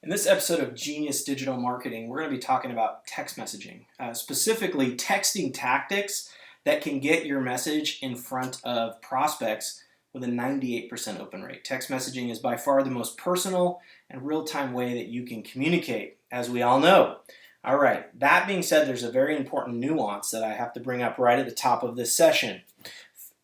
In this episode of Genius Digital Marketing, we're going to be talking about text messaging, specifically texting tactics that can get your message in front of prospects with a 98% open rate. Text messaging is by far the most personal and real-time way that you can communicate, as we all know. All right, that being said, there's a very important nuance that I have to bring up right at the top of this session.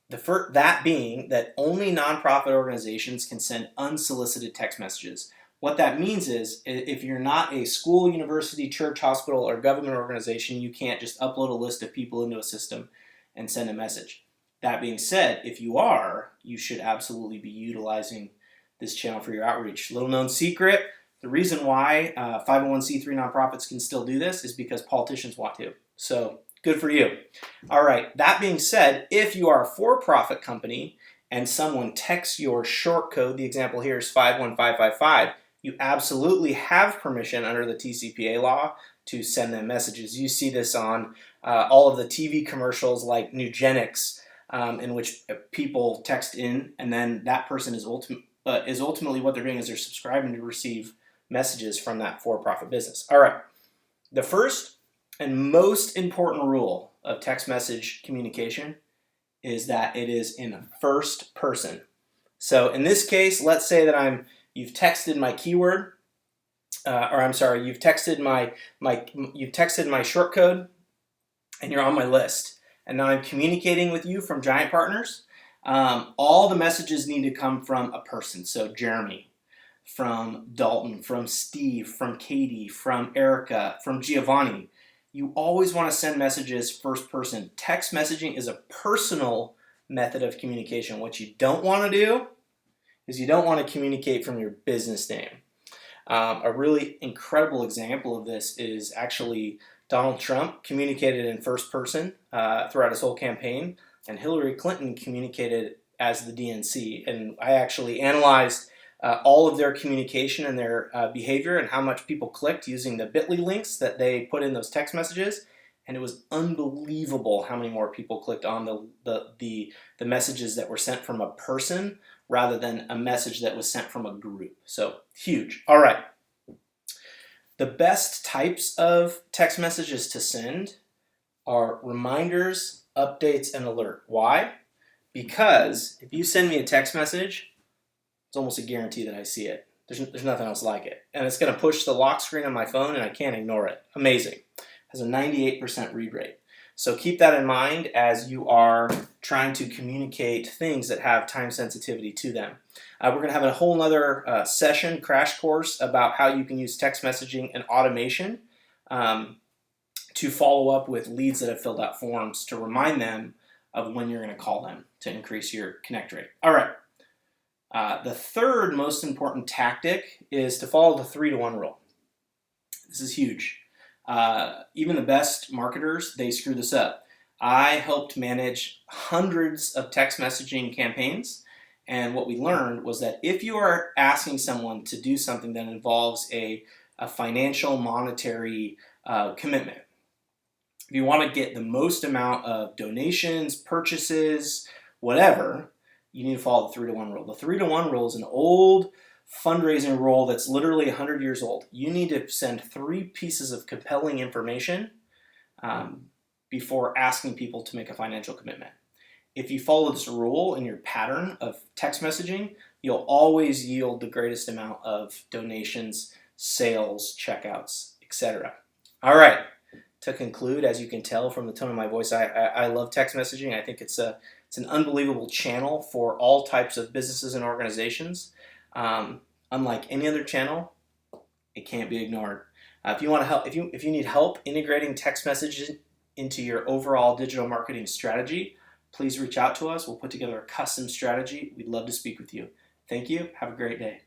That being that only nonprofit organizations can send unsolicited text messages. What that means is if you're not a school, university, church, hospital, or government organization, you can't just upload a list of people into a system and send a message. That being said, if you are, you should absolutely be utilizing this channel for your outreach. Little known secret, the reason why 501c3 nonprofits can still do this is because politicians want to. So good for you. All right, that being said, if you are a for-profit company and someone texts your short code, the example here is 51555, you absolutely have permission under the TCPA law to send them messages. You see this on all of the TV commercials like Nugenics, in which people text in, and then that person is ultimately what they're doing is they're subscribing to receive messages from that for-profit business. All right, the first and most important rule of text message communication is that it is in first person. So in this case, let's say that you've texted my keyword, you've texted my short code, and you're on my list. And now I'm communicating with you from Giant Partners. All the messages need to come from a person. So Jeremy, from Dalton, from Steve, from Katie, from Erica, from Giovanni. You always want to send messages first person. Text messaging is a personal method of communication. What you don't want to do is you don't want to communicate from your business name. A really incredible example of this is actually Donald Trump communicated in first person throughout his whole campaign, and Hillary Clinton communicated as the DNC. And I actually analyzed all of their communication and their behavior and how much people clicked using the bit.ly links that they put in those text messages. And it was unbelievable how many more people clicked on the messages that were sent from a person rather than a message that was sent from a group. So huge. All right. The best types of text messages to send are reminders, updates, and alert. Why? Because if you send me a text message, it's almost a guarantee that I see it. There's nothing else like it. And it's going to push the lock screen on my phone and I can't ignore it. Amazing. Has a 98% read rate. So keep that in mind as you are trying to communicate things that have time sensitivity to them. We're going to have a whole nother session, crash course, about how you can use text messaging and automation to follow up with leads that have filled out forms to remind them of when you're going to call them to increase your connect rate. All right. The third most important tactic is to follow the 3-to-1 rule. This is huge. Even the best marketers, they screw this up. I helped manage hundreds of text messaging campaigns, and what we learned was that if you are asking someone to do something that involves a financial, monetary commitment, if you want to get the most amount of donations, purchases, whatever, you need to follow the 3-to-1 rule. The 3-to-1 rule is an old fundraising rule that's literally 100 years old. You need to send 3 pieces of compelling information before asking people to make a financial commitment. If you follow this rule in your pattern of text messaging, you'll always yield the greatest amount of donations, sales, checkouts, etc. All right. To conclude, as you can tell from the tone of my voice, I love text messaging. I think it's an unbelievable channel for all types of businesses and organizations. Unlike any other channel, it can't be ignored. If you want to help, if you need help integrating text messages into your overall digital marketing strategy, please reach out to us. We'll put together a custom strategy. We'd love to speak with you. Thank you. Have a great day.